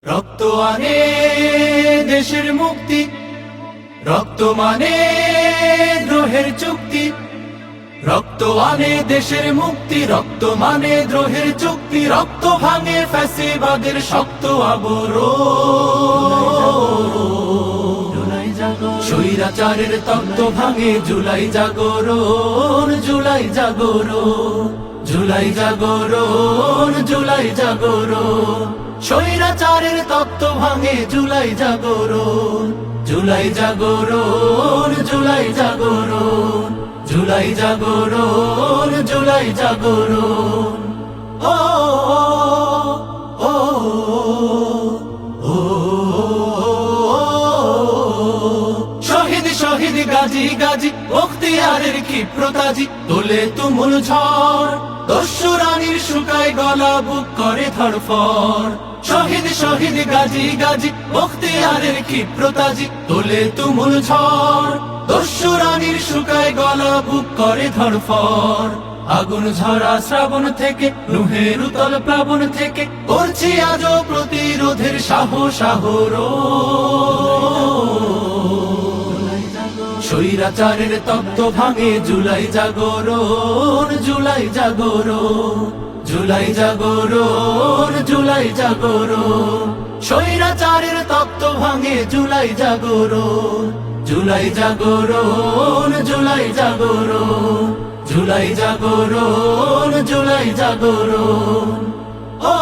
রক্ত আনে দেশের মুক্তি, রক্ত মানে দ্রোহের চুক্তি। রক্ত আনে দেশের মুক্তি, রক্ত মানে দ্রোহের চুক্তি। রক্ত ভাঙে ফ্যাসিবাদের শক্ত আবরণ। স্বৈরাচারের তত্ত্ব ভাঙে জুলাই জাগরণ, জুলাই জাগরণ, জুলাই জাগরণ, জুলাই জাগরণ। স্বৈরাচারের তত্ত্ব ভাঙে জুলাই জাগরণ, জুলাই জাগরণ, জুলাই জাগরণ, জুলাই জাগরণ, জুলাই জাগরণ। ও ও ও শহীদ শহীদ গাজী গাজী বখতিয়ারের ক্ষিপ্রতাজি তোলে তুমুল ঝড়। দস্যু রানীর শুকায় গলা, বুক করে ধড়ফড়। শহীদ শহীদ গাজী গাজী বখতিয়ারের ক্ষিপ্রতাজি তোলে তুমুল ঝড়। দস্যু রানীর শুকায় গলা, বুক করে ধড়ফড়। আগুন ঝরা শ্রাবণ থেকে, নুহের উতল প্লাবন থেকে করছি আজও প্রতিরোধের সাহস আহরণ। স্বৈরাচারের তত্ত্ব ভাঙে জুলাই জাগরণ, জুলাই জাগরণ, জুলাই জাগরণ, জুলাই জাগরণ। স্বৈরাচারের তত্ত্ব ভাঙে জুলাই জাগরণ, জুলাই জাগরণ, জুলাই জাগরণ, জুলাই জাগরণ, জুলাই জাগরণ। ও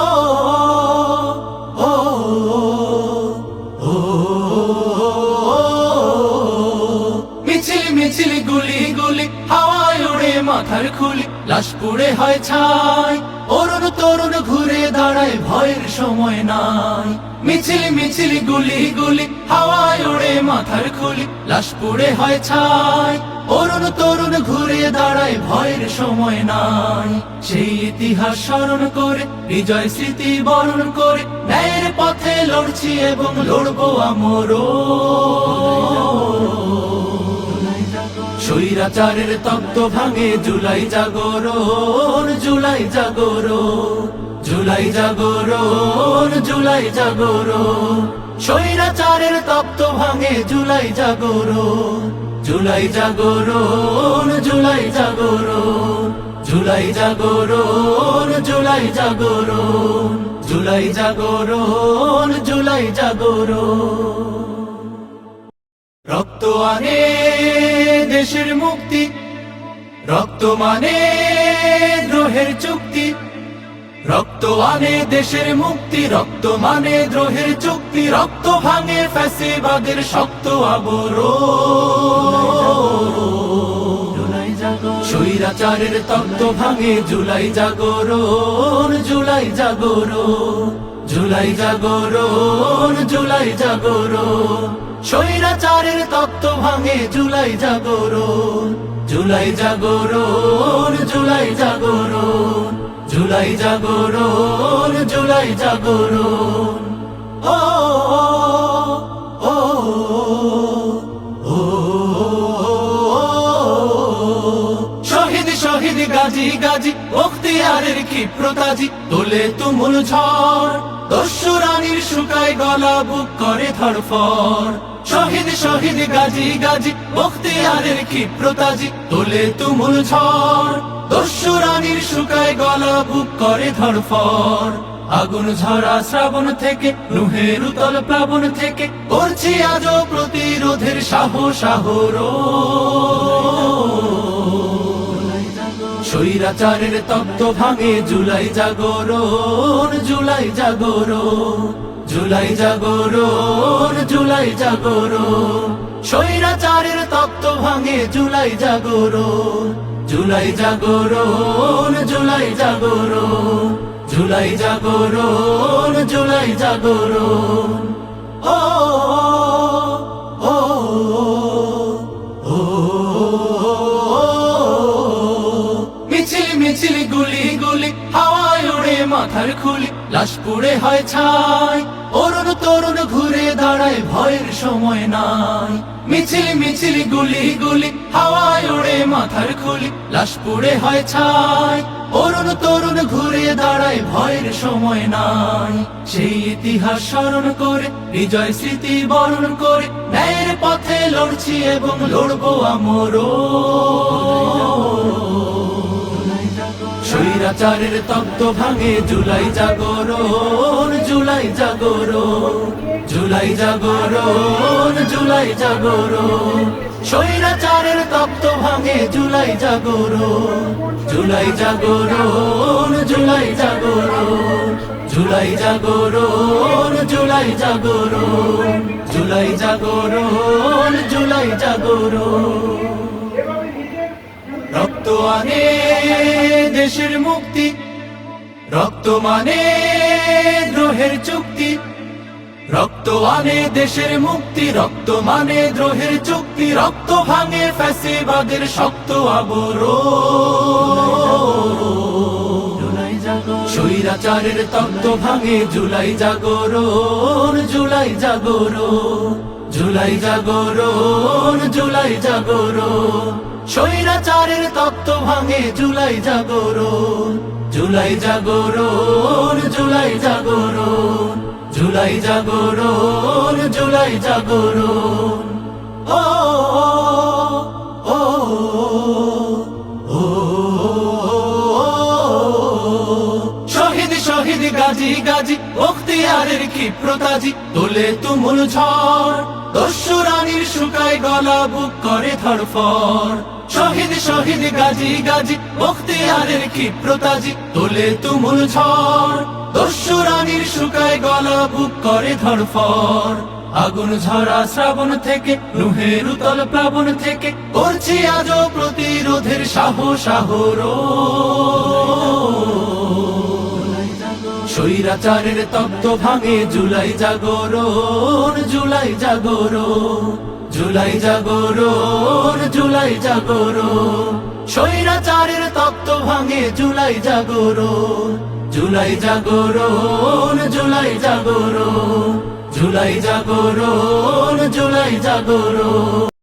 ও ও মিছিল মিছিল গুলি গুলি হাওয়ায় ওড়ে মাথার খুলি, লাশ পুড়ে হয় ছাই। অরুণ তরুণ ঘুরে দাঁড়ায়, ভয়ের সময় নাই। মিছিল মিছিল গুলি গুলি হাওয়ায় ওড়ে মাথার খুলি, লাশ পুড়ে হয় ছাই। অরুণ তরুণ ঘুরে দাঁড়ায়, ভয়ের সময় নাই। সেই ইতিহাস স্মরণ করে, বিজয় স্মৃতি বরণ করে ন্যায়ের পথে লড়ছি এবং লড়বো আমরও। স্বৈরাচারের তত্ত্ব ভাঙে জুলাই জাগরণ, জুলাই জাগরণ, জুলাই জাগরণ, জুলাই জাগরণ। স্বৈরাচারের তত্ত্ব ভাঙে জুলাই জাগরণ, জুলাই জাগরণ, জুলাই জাগরণ, জুলাই জাগরণ, জুলাই জাগরণ, জুলাই জাগরণ, জুলাই জাগরণ। রক্ত আনে দেশের মুক্তি, রক্ত মানে দ্রোহের চুক্তি। রক্ত আনে দেশের মুক্তি, রক্ত মানে দ্রোহের চুক্তি। রক্ত ভাঙে ফ্যাসিবাদের শক্ত আবরণ। স্বৈরাচারের তত্ত্ব ভাঙে জুলাই জাগরণ, জুলাই জাগরণ, জুলাই জাগরণ, জুলাই জাগরণ। স্বৈরাচারের তত্ত্ব ভাঙে জুলাই জাগরণ, জুলাই জাগরণ, জুলাই জাগরণ, জুলাই জাগরণ, জুলাই জাগরণ। ও ও ও শহীদ শহীদ গাজী গাজী বখতিয়ারের ক্ষিপ্রতাজি তোলে তুমুল ঝড়। দস্যু রানীর শুকায় গলা, বুক করে ধড়ফড়। শহীদ শহীদ গাজী গাজী বখতিয়ারের ক্ষিপ্রতাজি তোলে তুমুল ঝড়। দস্যু রানীর শুকায় গলা, বুক করে ধড়ফড়। আগুন ঝরা শ্রাবণ থেকে, নুহের উতল প্লাবন থেকে করছি আজও প্রতিরোধের সাহস আহরণ। স্বৈরাচারের তত্ত্ব ভাঙে জুলাই জাগরণ, জুলাই জাগরণ, জুলাই জাগরণ, জুলাই জাগরণ। স্বৈরাচারের তত্ত্ব ভাঙে জুলাই জাগরণ, জুলাই জাগরণ, জুলাই জাগরণ, জুলাই জাগরণ, জুলাই জাগরণ। ও ও ও মিছিল মিছিল গুলি গুলি হাওয়ায় ওড়ে মাথার খুলি, লাশ পুড়ে হয় ছাই। অরুণ তরুণ ঘুরে দাঁড়ায়, ভয়ের সময় নাই। মিছিল মিছিল গুলি গুলি, হাওয়ায় ওড়ে মাথার খুলি, লাশ পুড়ে হয় ছাই। অরুণ তরুণ ঘুরে দাঁড়ায়, ভয়ের সময় নাই। সেই ইতিহাস স্মরণ করে, বিজয় স্মৃতি বরণ করে, ন্যায়ের পথে লড়ছি এবং লড়বো আমরও। স্বৈরাচারের তত্ত্ব ভাঙে জুলাই জাগরণ, জুলাই জাগরণ, জুলাই জাগরণ, জুলাই জাগরণ। স্বৈরাচারের তত্ত্ব ভাঙে জুলাই জাগরণ, জুলাই জাগরণ, জুলাই জাগরণ, জুলাই জাগরণ, জুলাই জাগরণ, জুলাই জাগরণ, জুলাই জাগরণ। রক্ত আনে দেশের মুক্তি, রক্ত মানে দ্রোহের চুক্তি। রক্ত আনে দেশের মুক্তি, রক্ত মানে দ্রোহের চুক্তি। রক্ত ভাঙে ফ্যাসিবাদের শক্ত আবরণ। স্বৈরাচারের তত্ত্ব ভাঙে জুলাই জাগরণ, জুলাই জাগরণ, জুলাই জাগরণ, জুলাই জাগরণ। স্বৈরাচারের তত্ত্ব ভাঙে জুলাই জাগরণ, জুলাই জাগরণ, জুলাই জাগরণ, জুলাই জাগরণ, জুলাই জাগরণ। ও ও ও শহীদ শহীদ গাজী গাজী, বখতিয়ারের ক্ষিপ্রতাজি, তোলে তুমুল ঝড়। দস্যু রানীর শুকায় গলা, বুক করে ধড়ফড়। শহীদ শহীদ গাজী গাজী, বখতিয়ারের ক্ষিপ্রতাজি, তোলে তুমুল ঝড়। দস্যু রানীর শুকায় গলা, বুক করে ধড়ফড়। আগুন ঝরা শ্রাবণ থেকে, নুহের উতল প্লাবন থেকে, করছি আজও প্রতিরোধের সাহস আহরণ। স্বৈরাচারের তত্ত্ব ভাঙে জুলাই জাগরণ, জুলাই জাগরণ, জুলাই জাগরণ, জুলাই জাগরণ। স্বৈরাচারের তত্ত্ব ভাঙে জুলাই জাগরণ, জুলাই জাগরণ, জুলাই জাগরণ, জুলাই জাগরণ, জুলাই জাগরণ।